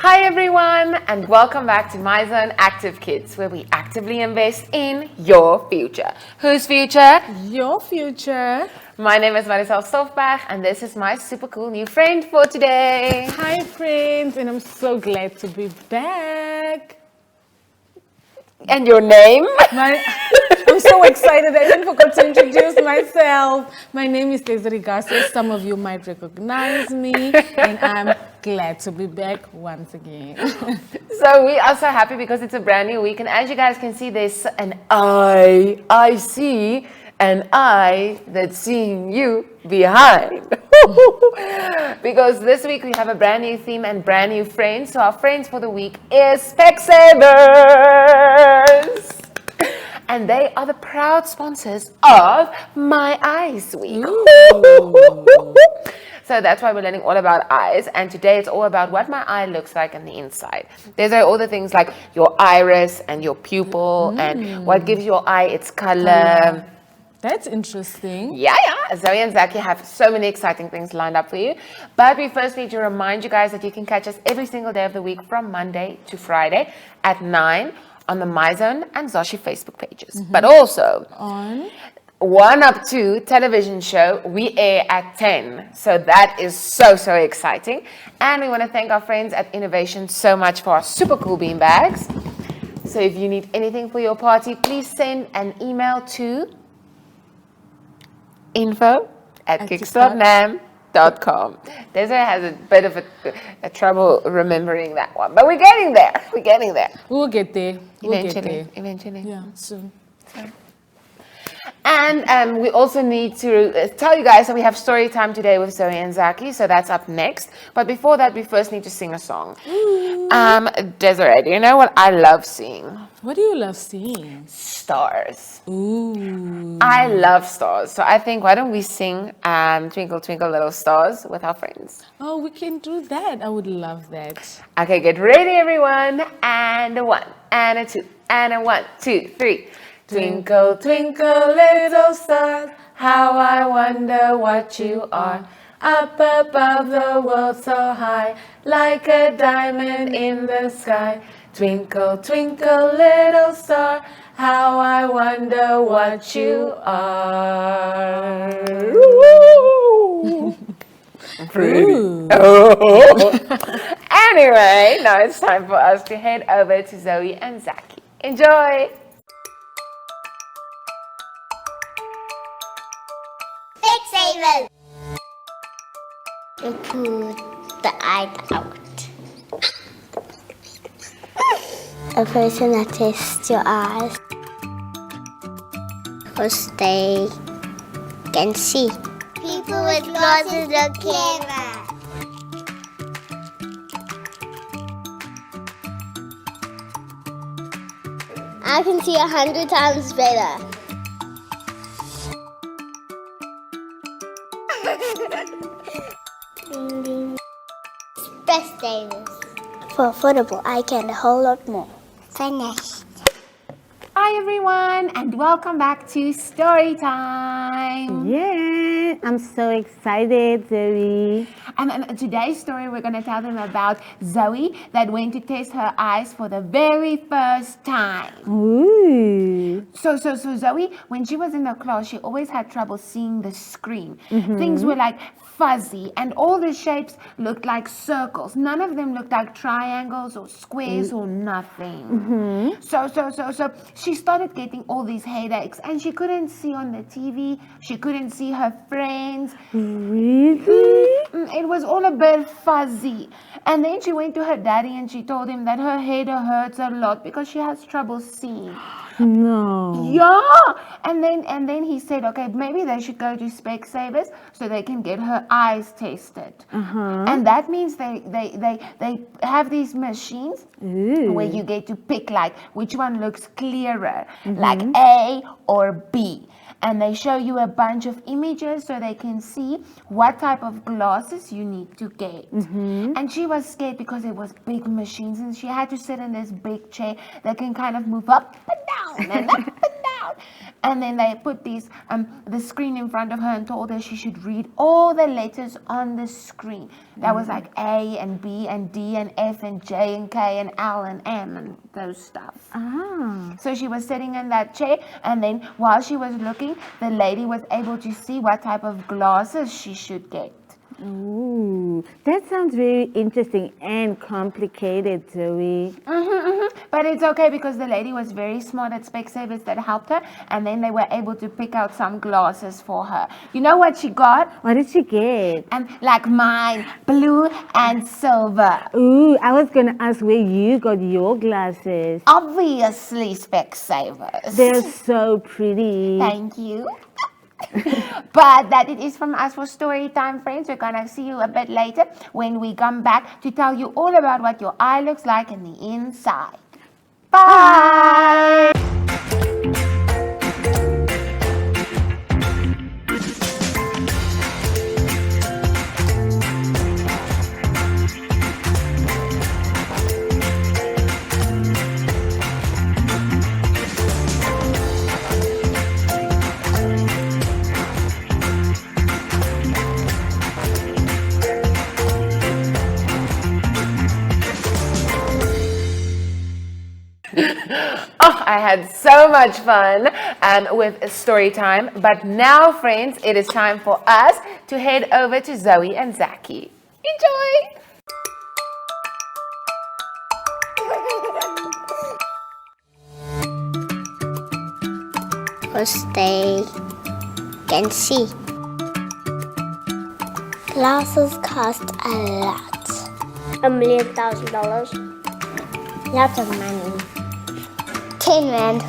Hi everyone, and welcome back to My Zone Active Kids, where we actively invest in your future. Whose future? Your future. My name is Marisol Stofberg, and this is my super cool new friend for today. Hi friends, and I'm so glad to be back. And your name? I'm so excited. I even forgot to introduce myself. My name is Desiree Garcia. Some of you might recognize me, and I'm glad to be back once again. So we are so happy because it's a brand new week, and as you guys can see, there's an I see an eye that's seeing you behind. Because this week we have a brand new theme and brand new friends. So our friends for the week is Spec-Savers. And they are the proud sponsors of My Eyes Week. So that's why we're learning all about eyes. And today it's all about what my eye looks like on the inside. These are all the things like your iris and your pupil and what gives your eye its color. That's interesting. Yeah. Zoe and Zaki have so many exciting things lined up for you. But we first need to remind you guys that you can catch us every single day of the week from Monday to Friday at 9 on the MyZone and Zoshi Facebook pages. But also On 1 Up 2 television show, we air at 10. So that is so exciting. And we want to thank our friends at Innovation so much for our super cool bean bags. So if you need anything for your party, please send an email to info@kickstartnam.com. Desiree has a bit of a trouble remembering that one, but we're getting there. We'll get there. Eventually. Yeah, soon. And we also need to tell you guys that we have story time today with Zoe and Zaki, so that's up next. But before that, we first need to sing a song. Desiree, do you know what I love seeing? What do you love seeing? Stars. Ooh. I love stars. So I think, why don't we sing Twinkle, Twinkle, Little Stars with our friends? Oh, we can do that. I would love that. Okay, get ready, everyone. And a 1, and a 2, and a 1, 2, 3. Twinkle, twinkle, little stars, how I wonder what you are. Up above the world so high, like a diamond in the sky. Twinkle, twinkle, little star, how I wonder what you are. Pretty. Oh. Anyway, now it's time for us to head over to Zoe and Zaki. Enjoy! Spec-Savers. You put the eye out. A person that tests your eyes because they can see. People with glasses look clever. I can see 100 times better. Spec-Savers. For affordable, I can a whole lot more. Finished. Hi everyone, and welcome back to Story Time. Yeah, I'm so excited, Zoe. And today's story, we're going to tell them about Zoe that went to test her eyes for the very first time. Ooh. So Zoe, when she was in the class, she always had trouble seeing the screen. Things were like fuzzy, and all the shapes looked like circles. None of them looked like triangles or squares or nothing. So she started getting all these headaches, and she couldn't see on the TV. She couldn't see her friends. Really? It was all a bit fuzzy. And then she went to her daddy and she told him that her head hurts a lot because she has trouble seeing. No. Yeah. And then he said, okay, maybe they should go to Spec-Savers so they can get her eyes tested. And that means they have these machines where you get to pick like which one looks clearer, like A or B. And they show you a bunch of images so they can see what type of glasses you need to get. And she was scared because it was big machines and she had to sit in this big chair that can kind of move up and down and up and down. out. And then they put the screen in front of her and told her she should read all the letters on the screen. That was like A and B and D and F and J and K and L and M and those stuff. So she was sitting in that chair, and then while she was looking, the lady was able to see what type of glasses she should get. Ooh, that sounds very interesting and complicated, Zoe. But it's okay because the lady was very smart at Spec-Savers that helped her, and then they were able to pick out some glasses for her. You know what she got? What did she get? Like mine, blue and silver. Ooh, I was gonna ask where you got your glasses. Obviously, Spec-Savers. They're so pretty. Thank you. But that it is from us for story time, friends. We're gonna see you a bit later when we come back to tell you all about what your eye looks like in the inside. Bye! Oh, I had so much fun with story time. But now, friends, it is time for us to head over to Zoe and Zaki. Enjoy! Because they can see. Glasses cost a lot. $1,000,000. Lots of money. 10 rand.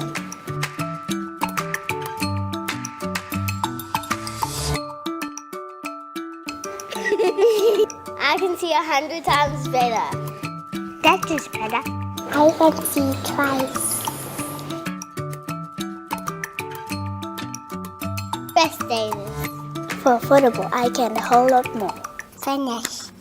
I can see 100 times better. That is better. I can see twice. Spec-Savers. For affordable, I can a whole lot more. Finished.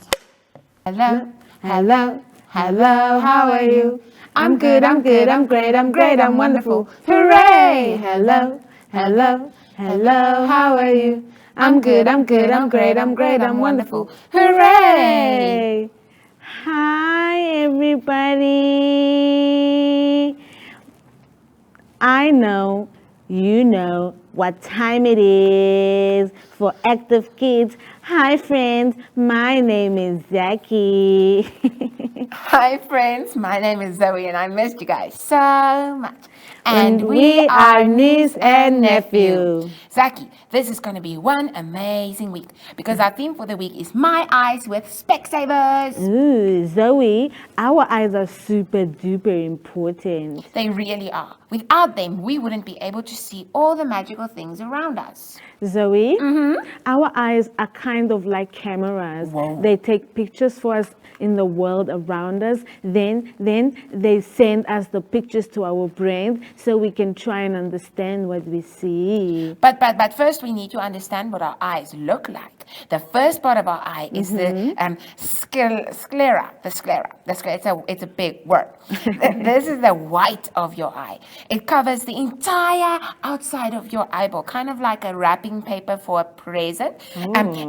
Hello, hello, hello, how are you? I'm good, I'm great, I'm wonderful. Hooray! Hello, hello, hello, how are you? I'm good, I'm great, I'm wonderful. Hooray! Hi, everybody. I know, you know what time it is for Active Kids. Hi, friends. My name is Zaki. Hi, friends. My name is Zoe, and I missed you guys so much. And we are niece and nephew. Zaki, this is going to be one amazing week because our theme for the week is My Eyes with Spec-Savers. Ooh, Zoe, our eyes are super duper important. They really are. Without them, we wouldn't be able to see all the magical things around us. Zoe, our eyes are kind of like cameras. Whoa. They take pictures for us in the world around us. Then they send us the pictures to our brains so we can try and understand what we see. But first we need to understand what our eyes look like. The first part of our eye is the sclera. The sclera. It's a big word. This is the white of your eye. It covers the entire outside of your eyeball, kind of like a wrapping paper for a present,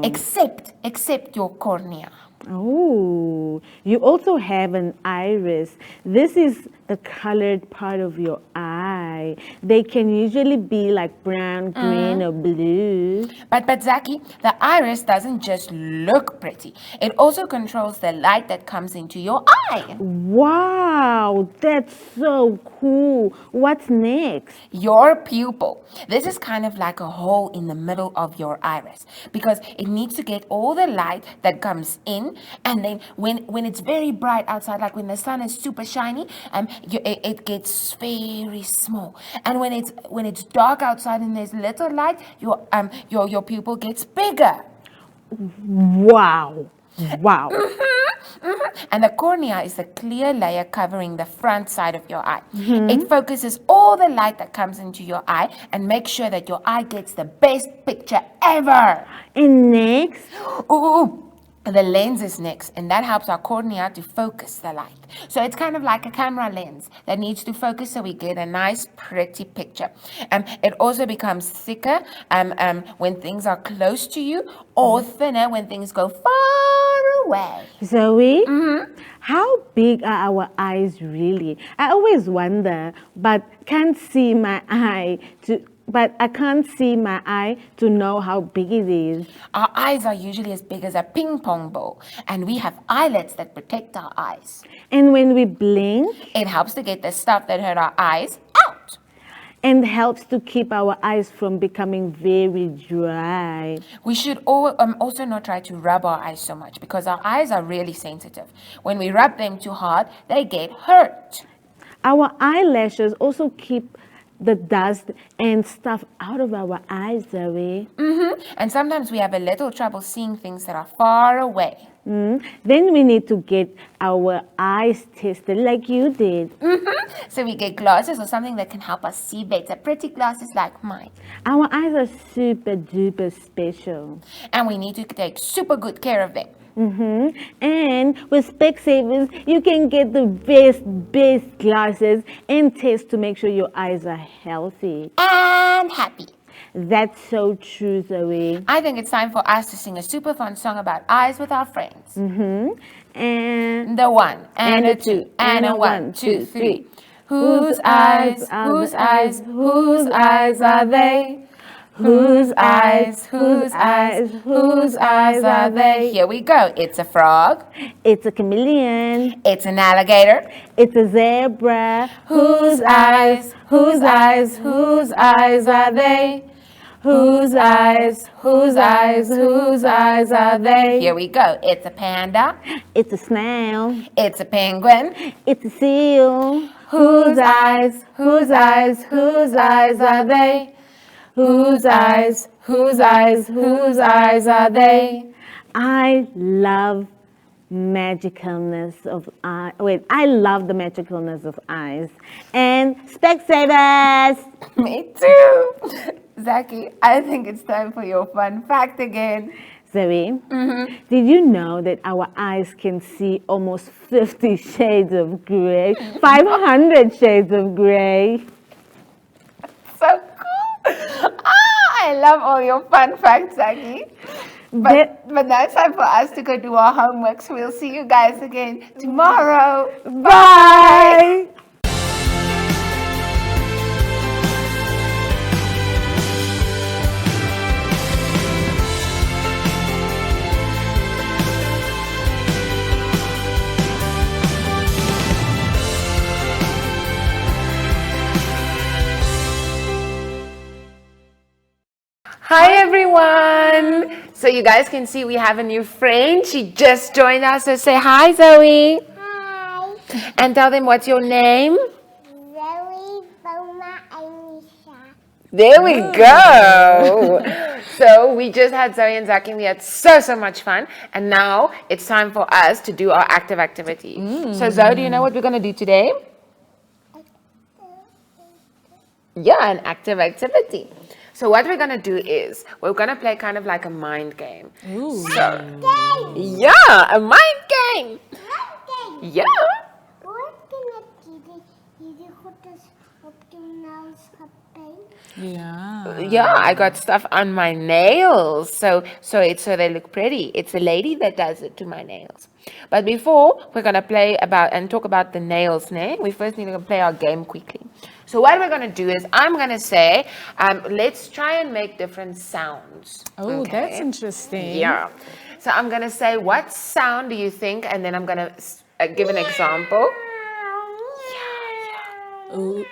except your cornea. Oh, you also have an iris. This is the colored part of your eye. They can usually be like brown, green, or blue. But Zaki, the iris doesn't just look pretty. It also controls the light that comes into your eye. Wow, that's so cool. What's next? Your pupil. This is kind of like a hole in the middle of your iris because it needs to get all the light that comes in, and then when it's very bright outside, like when the sun is super shiny, it gets very small. And when it's dark outside and there's little light, your pupil gets bigger. Wow. And the cornea is the clear layer covering the front side of your eye. It focuses all the light that comes into your eye and makes sure that your eye gets the best picture ever. And next? Ooh. The lens is next, and that helps our cornea to focus the light. So it's kind of like a camera lens that needs to focus so we get a nice, pretty picture. It also becomes thicker when things are close to you, or thinner when things go far away. Zoe, how big are our eyes really? I always wonder, but I can't see my eye to know how big it is. Our eyes are usually as big as a ping pong ball, and we have eyelets that protect our eyes. And when we blink, It helps to get the stuff that hurt our eyes out. and helps to keep our eyes from becoming very dry. We should also not try to rub our eyes so much because our eyes are really sensitive. When we rub them too hard, they get hurt. Our eyelashes also keep the dust and stuff out of our eyes, Zoe. And sometimes we have a little trouble seeing things that are far away. Then we need to get our eyes tested like you did. So we get glasses or something that can help us see better. Pretty glasses like mine. Our eyes are super duper special. And we need to take super good care of them. And with Spec-Savers, you can get the best glasses and test to make sure your eyes are healthy. And happy. That's so true, Zoe. I think it's time for us to sing a super fun song about eyes with our friends. And The one, and a two, and a one, two, three. Whose eyes, whose eyes, whose eyes are they? Whose eyes, whose eyes, whose eyes are they? Here we go. It's a frog. it's a chameleon. It's an alligator. It's a zebra. Whose eyes, whose eyes, whose eyes are they? Whose eyes, whose eyes, whose eyes are they? Here we go. It's a panda. It's a snail. It's a penguin. It's a seal. Whose eyes, whose eyes, whose eyes are they? Whose eyes, whose eyes, whose eyes are they? I love magicalness of eye. Wait, I love the magicalness of eyes. And Spec-Savers! Me too. Zaki, I think it's time for your fun fact again. Zoe, did you know that our eyes can see almost 50 shades of gray? 500 shades of gray. So cool. I love all your fun facts, Zaki. But now it's time for us to go do our homework. So we'll see you guys again tomorrow. Bye! Hi everyone! So you guys can see we have a new friend. She just joined us. So say hi, Zoe. Hi. And tell them what's your name. Zoe, Boma, and Nisha. There we go. So we just had Zoe and Zaki and we had so much fun. And now it's time for us to do our active activity. So Zoe, do you know what we're going to do today? Yeah, an active activity. So what we're going to do is we're going to play kind of like a mind game. So, yeah, a mind game. Yeah. What can jullie goedes op jou nails gepaint? Yeah. Yeah, I got stuff on my nails. So they look pretty. It's a lady that does it to my nails. But before we're going to play about and talk about the nails, we first need to play our game quickly. So what we're going to do is I'm going to say, let's try and make different sounds. Oh, okay? that's interesting. Yeah. So I'm going to say, what sound do you think? And then I'm going to give an example. Ooh.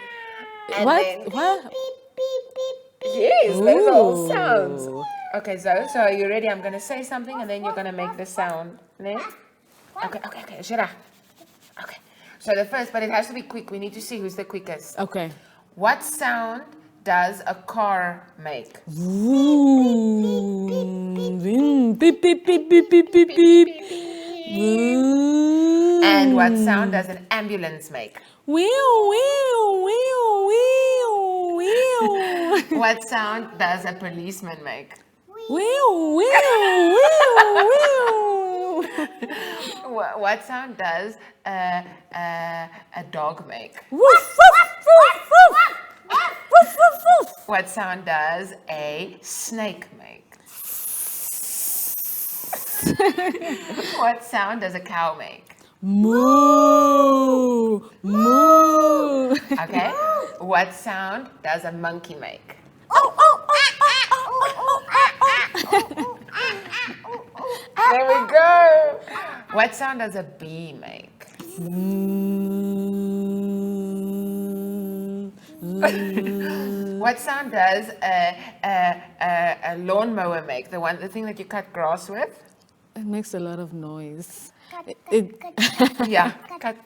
And What? then- What? Beep, beep, beep, beep. Yes, those are all Ooh. sounds. Okay, so are you ready? I'm going to say something and then you're going to make the sound. Ne? Okay, Shira. Okay. So the first, but it has to be quick. We need to see who's the quickest. Okay. What sound does a car make? Ooh. Beep, beep, beep, beep, beep, beep, beep. Ooh. And what sound does an ambulance make? Wheel, wheel, wheel, wheel, wheel. What sound does a policeman make? Wheel, wheel, wheel, wheel. What sound does a dog make? Woof, woof, woof, woof. Woof, woof, woof. What sound does a snake make? What sound does a cow make? Moo, moo. Okay. What sound does a monkey make? There we go. What sound does a bee make? What sound does a lawnmower make? The thing that you cut grass with? It makes a lot of noise. Yeah. Cut.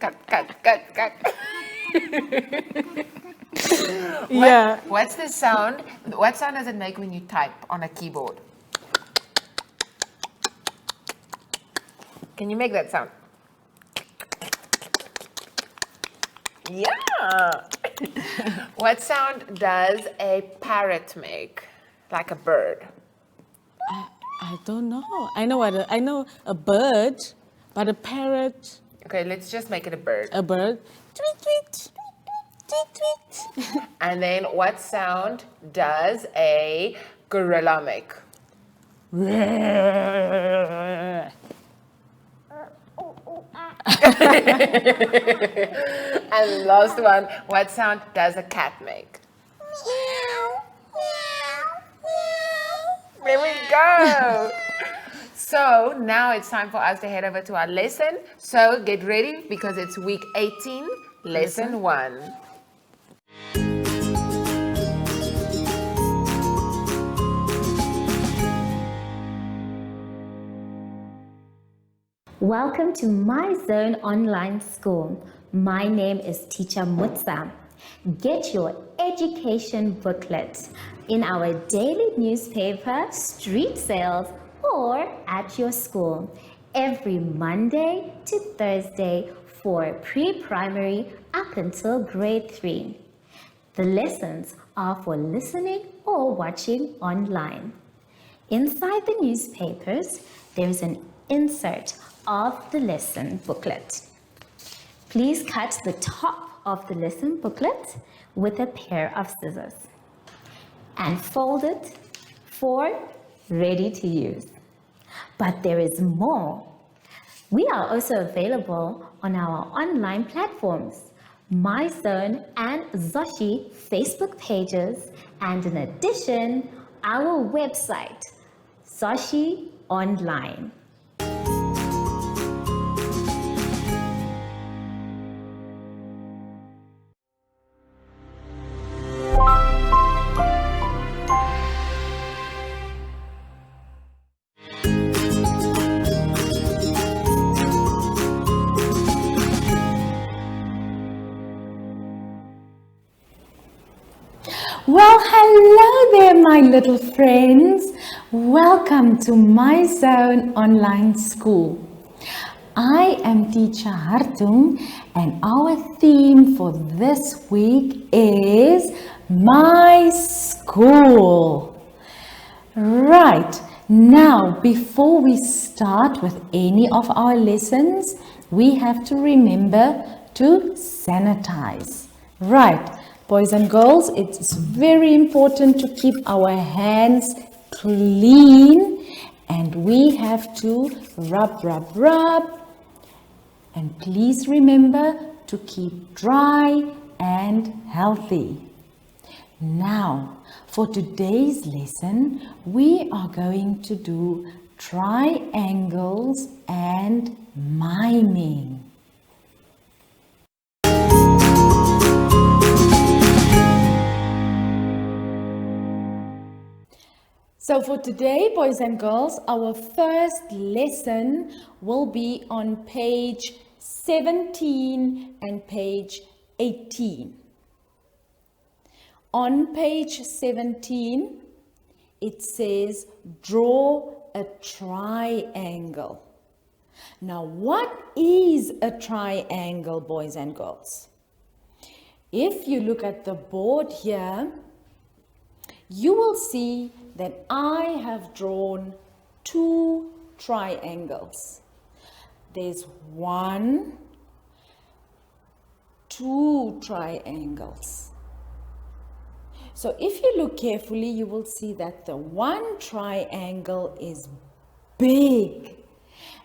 Yeah. What's the sound? What sound does it make when you type on a keyboard? Can you make that sound? Yeah. What sound does a parrot make? Like a bird. I don't know. I know a bird, but a parrot, Okay, let's just make it a bird. a bird. Tweet, tweet. Tweet, tweet. And then what sound does a gorilla make? And last one, what sound does a cat make? There we go. So now it's time for us to head over to our lesson. So get ready because it's week 18, lesson 1. Welcome to My Zone Online School. My name is Teacher Mutsa. Get your education booklet in our daily newspaper, street sales, or at your school every Monday to Thursday for pre-primary up until grade 3. The lessons are for listening or watching online. Inside the newspapers, there is an insert of the lesson booklet. Please cut the top of the lesson booklet with a pair of scissors and fold it for ready to use. But there is more. We are also available on our online platforms, MyZone and Zoshi Facebook pages, and in addition, our website, Zoshi Online. Well, hello there, my little friends. Welcome to My Zone Online School. I am Teacher Hartung, and our theme for this week is My School. Right, now before we start with any of our lessons, we have to remember to sanitize. Right. Boys and girls, it's very important to keep our hands clean, and we have to rub. And please remember to keep dry and healthy. Now, for today's lesson, we are going to do triangles and miming. So for today, boys and girls, our first lesson will be on page 17 and page 18. On page 17, it says, draw a triangle. Now, what is a triangle, boys and girls? If you look at the board here, you will see that I have drawn two triangles. there's 1, 2 triangles. So if you look carefully, you will see that the one triangle is big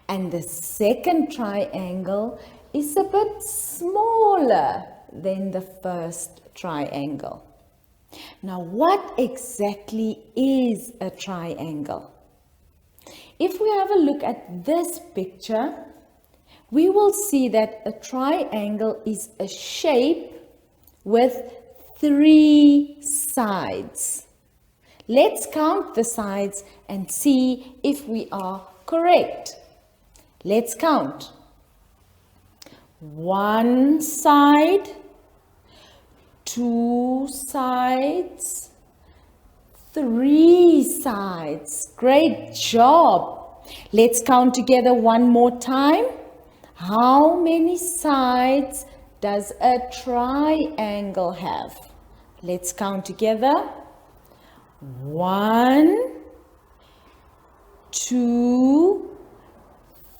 and the second triangle is a bit smaller than the first triangle. Now, what exactly is a triangle? If we have a look at this picture, we will see that a triangle is a shape with 3 sides. Let's count the sides and see if we are correct. Let's count. 1 side, 2 sides, 3 sides. Great job. Let's count together one more time. How many sides does a triangle have? Let's count together. 1, 2,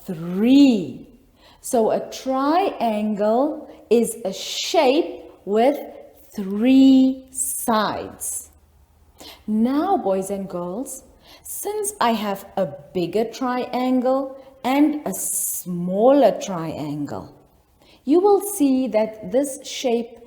3. So a triangle is a shape with 3 sides. Now, boys and girls, since I have a bigger triangle and a smaller triangle, you will see that this shape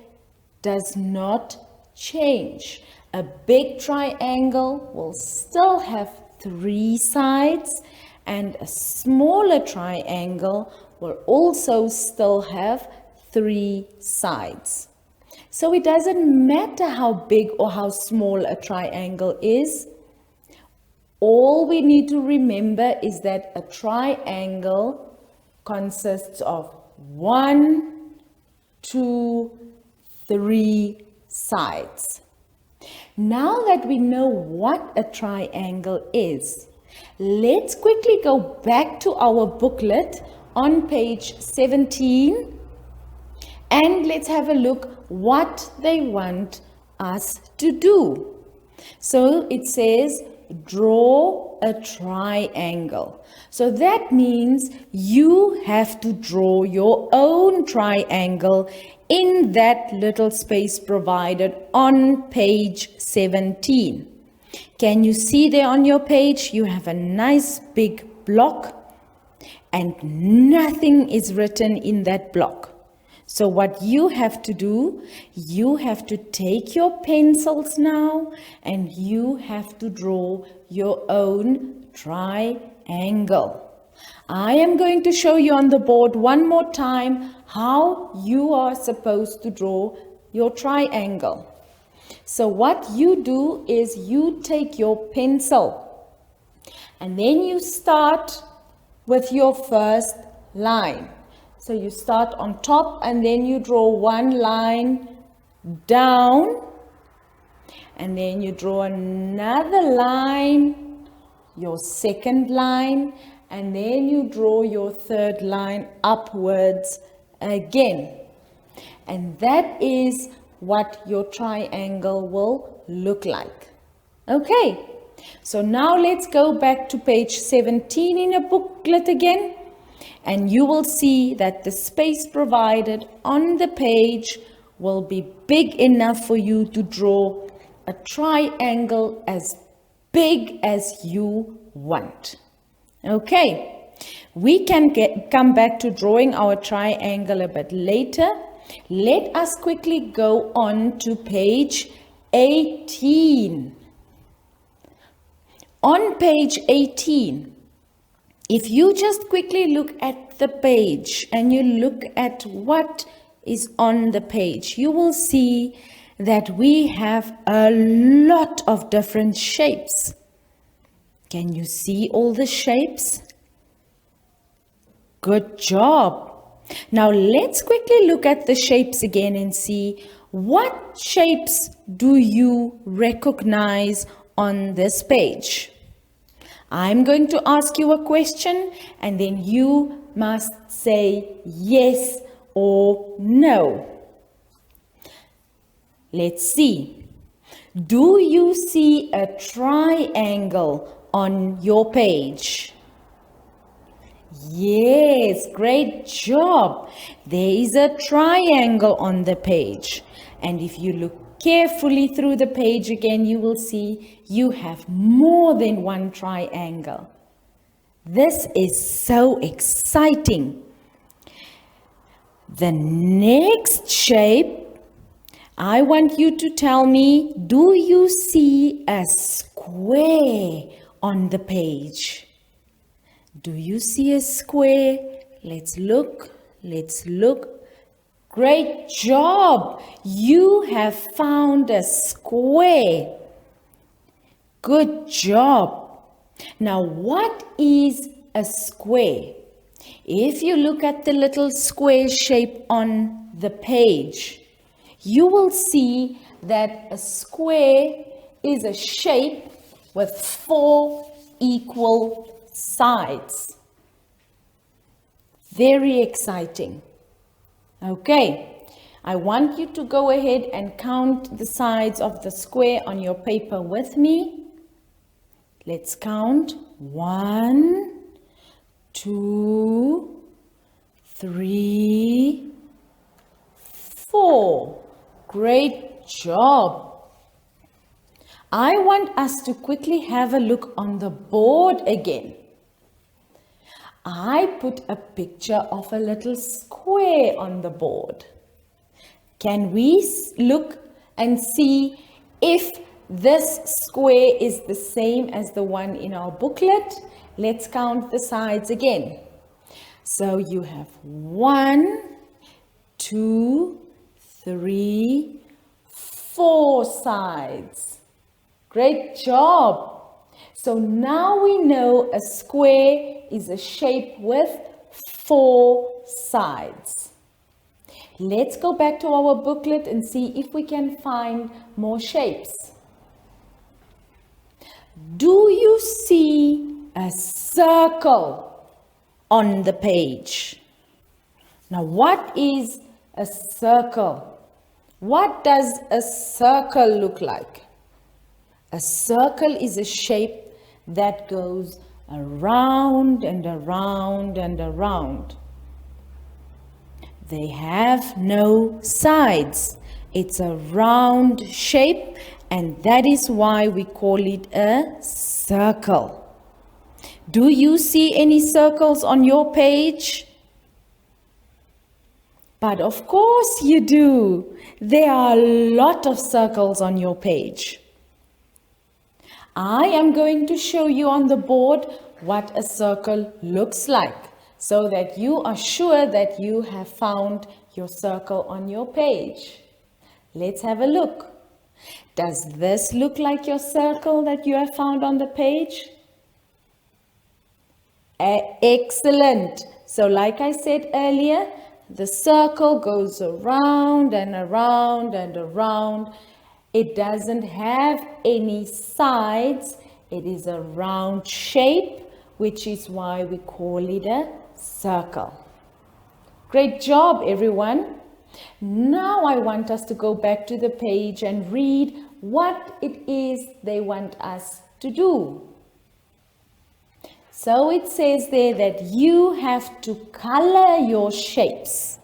does not change. A big triangle will still have 3 sides, and a smaller triangle will also still have 3 sides. So it doesn't matter how big or how small a triangle is. All we need to remember is that a triangle consists of 1, 2, 3 sides. Now that we know what a triangle is, let's quickly go back to our booklet on page 17 and let's have a look what they want us to do. So it says draw a triangle. So that means you have to draw your own triangle in that little space provided on page 17. Can you see there on your page? You have a nice big block and nothing is written in that block. So what you have to do, you have to take your pencils now and you have to draw your own triangle. I am going to show you on the board one more time how you are supposed to draw your triangle. So what you do is you take your pencil and then you start with your first line. So you start on top and then you draw one line down and then you draw another line, your second line, and then you draw your third line upwards again. And that is what your triangle will look like. Okay, so now let's go back to page 17 in a booklet again. And you will see that the space provided on the page will be big enough for you to draw a triangle as big as you want. Okay, we can come back to drawing our triangle a bit later. Let us quickly go on to page 18. On page 18, if you just quickly look at the page and you look at what is on the page, you will see that we have a lot of different shapes. Can you see all the shapes? Good job. Now let's quickly look at the shapes again and see what shapes do you recognize on this page. I'm going to ask you a question and then you must say yes or no. Let's see. Do you see a triangle on your page? Yes, great job. There is a triangle on the page. And if you look carefully through the page again, you will see you have more than one triangle. This is so exciting. The next shape, I want you to tell me, do you see a square on the page? Do you see a square? Let's look. Great job. You have found a square. Good job. Now, what is a square? If you look at the little square shape on the page, you will see that a square is a shape with 4 equal sides. Very exciting. Okay, I want you to go ahead and count the sides of the square on your paper with me. Let's count. 1, 2, 3, 4. Great job. I want us to quickly have a look on the board again. I put a picture of a little square on the board. Can we look and see if this square is the same as the one in our booklet? Let's count the sides again. So you have 1, 2, 3, 4 sides. Great job. So now we know a square is a shape with 4 sides. Let's go back to our booklet and see if we can find more shapes. Do you see a circle on the page? Now, what is a circle? What does a circle look like? A circle is a shape that goes around and around and around. They have no sides. It's a round shape, and that is why we call it a circle. Do you see any circles on your page? But of course you do. There are a lot of circles on your page. I am going to show you on the board what a circle looks like, so that you are sure that you have found your circle on your page. Let's have a look. Does this look like your circle that you have found on the page? Excellent. So like I said earlier, the circle goes around and around and around. It doesn't have any sides. It is a round shape, which is why we call it a circle. Great job, everyone. Now I want us to go back to the page and read what it is they want us to do. So it says there that you have to color your shapes.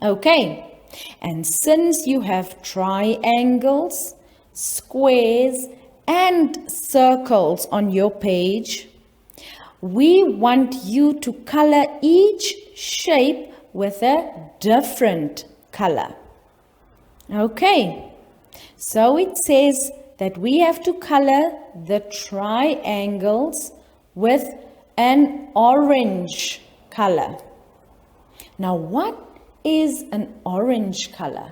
Okay. And since you have triangles, squares, and circles on your page, we want you to color each shape with a different color. Okay, so it says that we have to color the triangles with an orange color. Now, what is an orange color?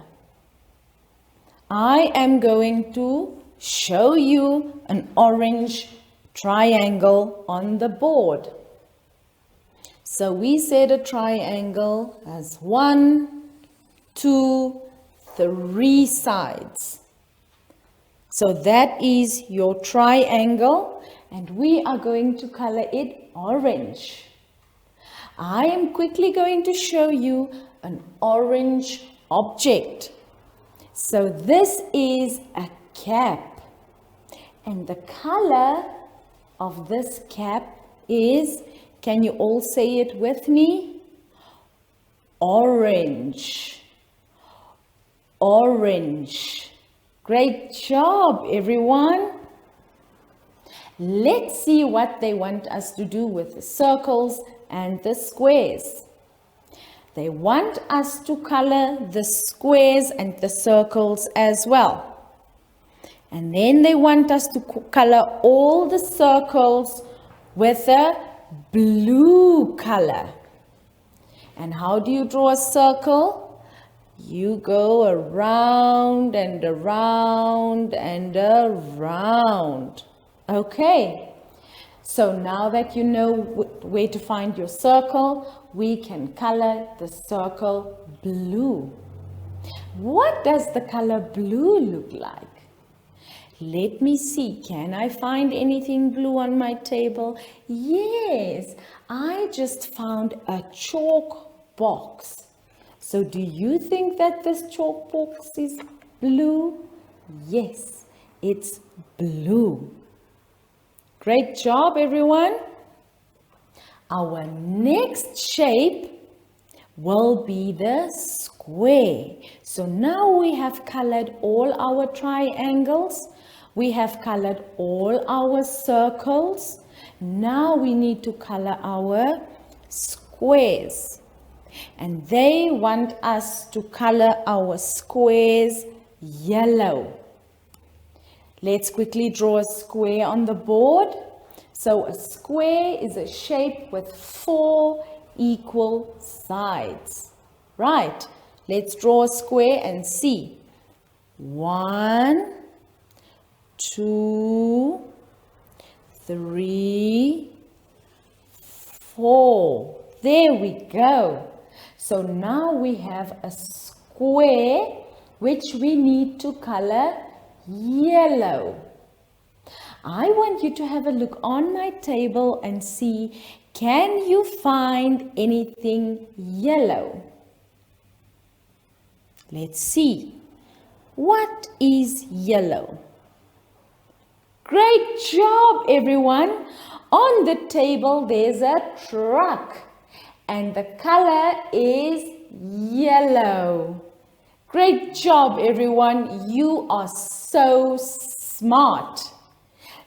I am going to show you an orange triangle on the board. So we said a triangle has 1, 2, 3 sides. So that is your triangle, and we are going to color it orange. I am quickly going to show you an orange object. So this is a cap, and the color of this cap is Can you all say it with me? Orange. Orange. Great job, everyone. Let's see what they want us to do with the circles and the squares. They want us to color the squares and the circles as well. And then they want us to color all the circles with a blue color. And how do you draw a circle? You go around and around and around. Okay, so now that you know where to find your circle, we can color the circle blue. What does the color blue look like? Let me see, can I find anything blue on my table? Yes, I just found a chalk box. So do you think that this chalk box is blue? Yes, it's blue. Great job, everyone. Our next shape will be the square. So now we have colored all our triangles. We have colored all our circles. Now we need to color our squares. And they want us to color our squares yellow. Let's quickly draw a square on the board. So a square is a shape with 4 equal sides. Right, let's draw a square and see. 1, 2, 3, 4. There we go. So now we have a square which we need to color yellow. I want you to have a look on my table and see, can you find anything yellow? Let's see. What is yellow? Great job, everyone. On the table, there's a truck and the color is yellow. Great job, everyone. You are so smart.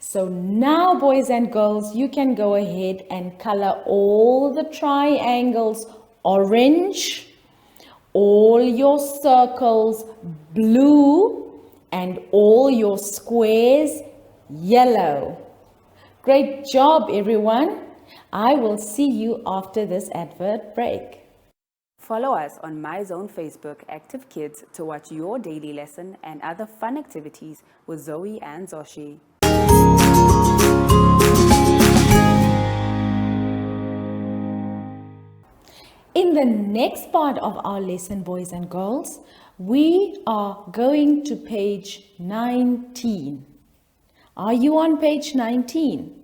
So now, boys and girls, you can go ahead and color all the triangles orange, all your circles blue, and all your squares yellow. Great job, everyone. I will see you after this advert break. Follow us on MyZone Facebook Active Kids to watch your daily lesson and other fun activities with Zoe and Zoshi. In the next part of our lesson, boys and girls, we are going to page 19. Are you on page 19?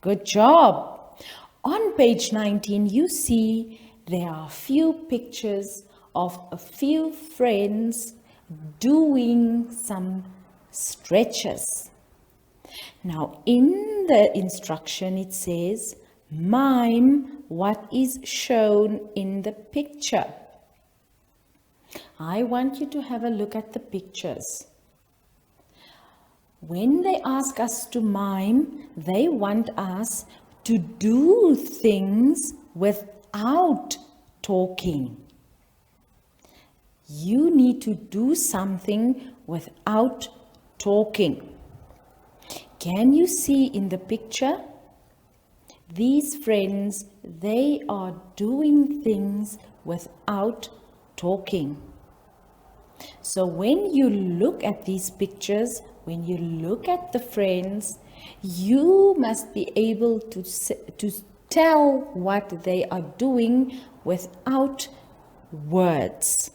Good job. On page 19, you see there are a few pictures of a few friends doing some stretches. Now, in the instruction, it says, mime what is shown in the picture. I want you to have a look at the pictures. When they ask us to mime, they want us to do things without talking. You need to do something without talking. Can you see in the picture? These friends, they are doing things without talking. So when you look at these pictures, when you look at the friends, you must be able to tell what they are doing without words.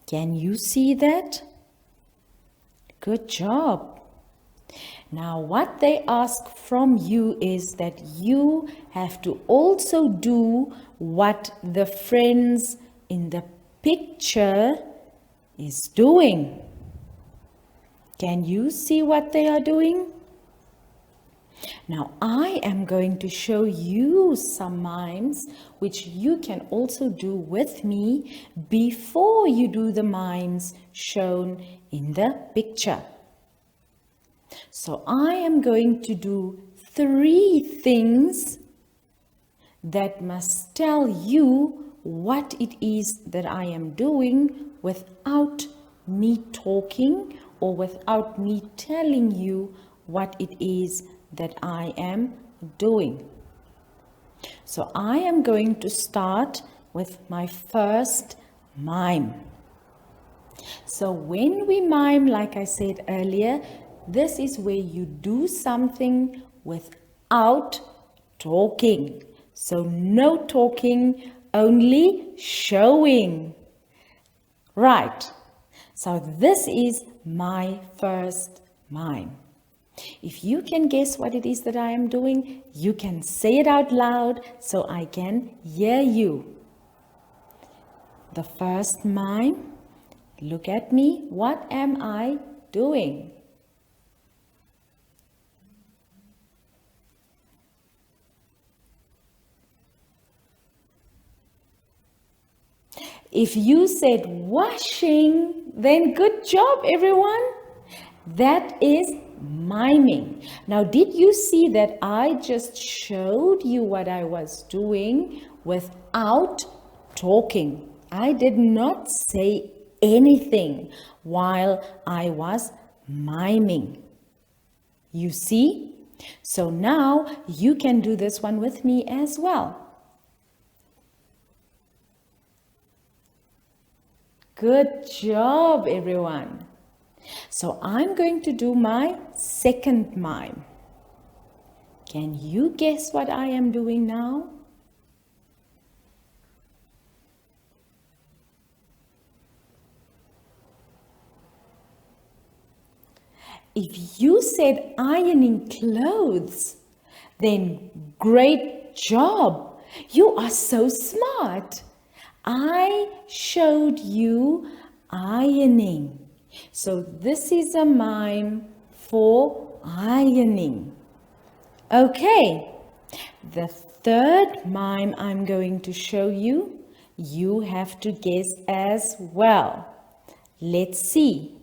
Can you see that? Good job. Now, what they ask from you is that you have to also do what the friends in the picture is doing. Can you see what they are doing? Now I am going to show you some mimes which you can also do with me before you do the mimes shown in the picture. So I am going to do 3 things that must tell you what it is that I am doing without me talking or without me telling you what it is that I am doing. So I am going to start with my first mime. So when we mime, like I said earlier, this is where you do something without talking. So no talking, only showing. Right. So this is my first mime. If you can guess what it is that I am doing, you can say it out loud so I can hear you. The first mime, look at me, what am I doing? If you said washing, then good job everyone. That is miming. Now, did you see that I just showed you what I was doing without talking? I did not say anything while I was miming. You see? So now you can do this one with me as well. Good job, everyone. So I'm going to do my second mime. Can you guess what I am doing now? If you said ironing clothes, then great job. You are so smart. I showed you ironing. So this is a mime for ironing. Okay, the third mime I'm going to show you, you have to guess as well. Let's see.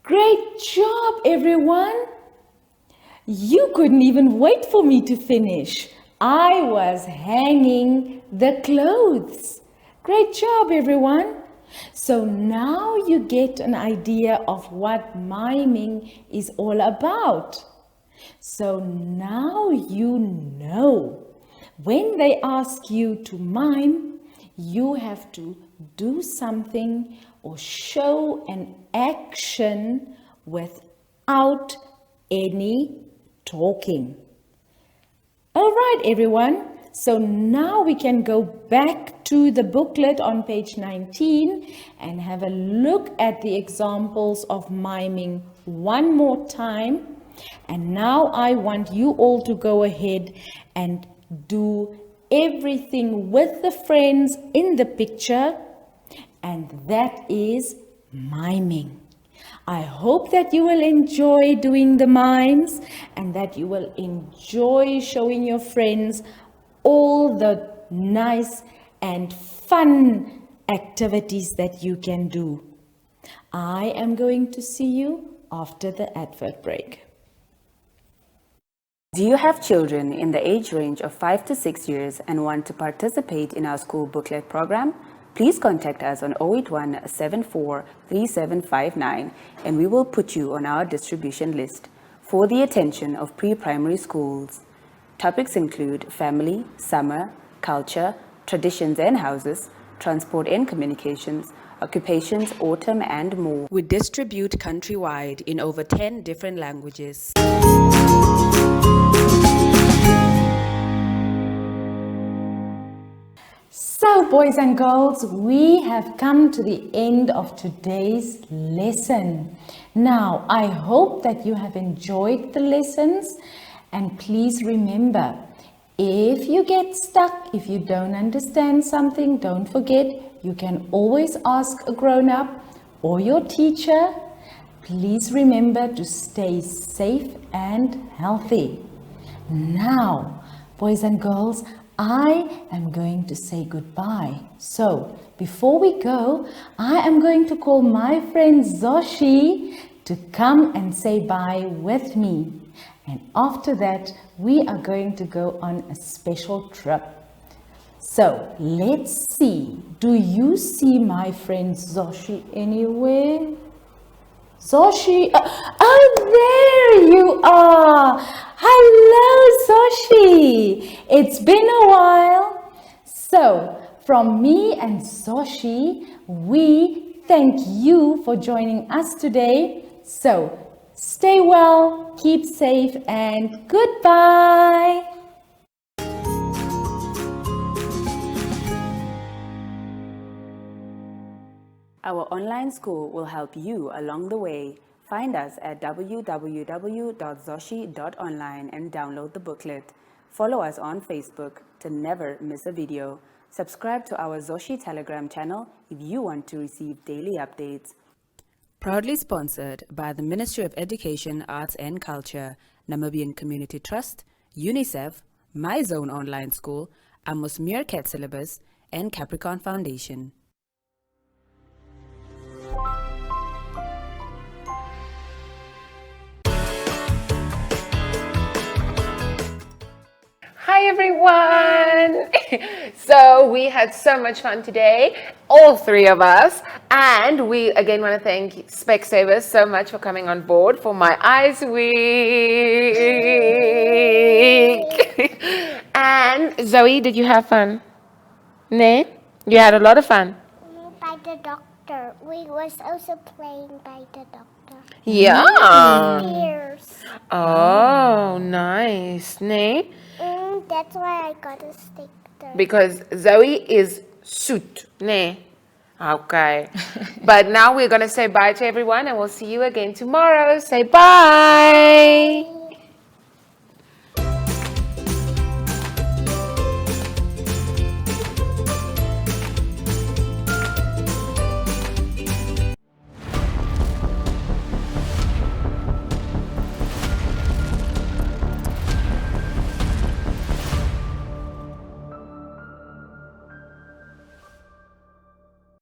Great job, everyone. You couldn't even wait for me to finish. I was hanging the clothes. Great job, everyone. So now you get an idea of what miming is all about. So now you know. When they ask you to mime, you have to do something or show an action without any talking. All right, everyone. So now we can go back to the booklet on page 19 and have a look at the examples of miming one more time. And now I want you all to go ahead and do everything with the friends in the picture, and that is miming. I hope that you will enjoy doing the mimes and that you will enjoy showing your friends all the nice and fun activities that you can do. I am going to see you after the advert break. Do you have children in the age range of 5 to 6 years and want to participate in our school booklet program? Please contact us on 081 74 3759 and we will put you on our distribution list for the attention of pre-primary schools. Topics include family, summer, culture, traditions and houses, transport and communications, occupations, autumn and more. We distribute countrywide in over 10 different languages. So, boys and girls, we have come to the end of today's lesson. Now, I hope that you have enjoyed the lessons, and please remember, If you get stuck, if you don't understand something, don't forget, you can always ask a grown-up or your teacher. Please remember to stay safe and healthy. Now, boys and girls, I am going to say goodbye. So, before we go, I am going to call my friend Zoshi to come and say bye with me. And after that, we are going to go on a special trip. So, let's see. Do you see my friend Zoshi anywhere? Zoshi, oh, there you are. Hello, Zoshi. It's been a while. So, from me and Zoshi, we thank you for joining us today. So, stay well, keep safe, and goodbye. Our online school will help you along the way. Find us at www.zoshi.online and download the booklet. Follow us on Facebook to never miss a video. Subscribe to our Zoshi Telegram channel if you want to receive daily updates. Proudly sponsored by the Ministry of Education, Arts and Culture, Namibian Community Trust, UNICEF, My Zone Online School, Amos Meerkat Syllabus, and Capricorn Foundation. Hi everyone! So we had so much fun today, all three of us, and we again want to thank Spec-Savers so much for coming on board for my Eyes Week. And Zoe, did you have fun? Ne? You had a lot of fun. By the doctor. We was also playing by the doctor. Yeah. Ears. Oh, nice. Ne? That's why I got a stick there. Because Zoe is suit. Ne? Okay. But now we're going to say bye to everyone and we'll see you again tomorrow. Say bye.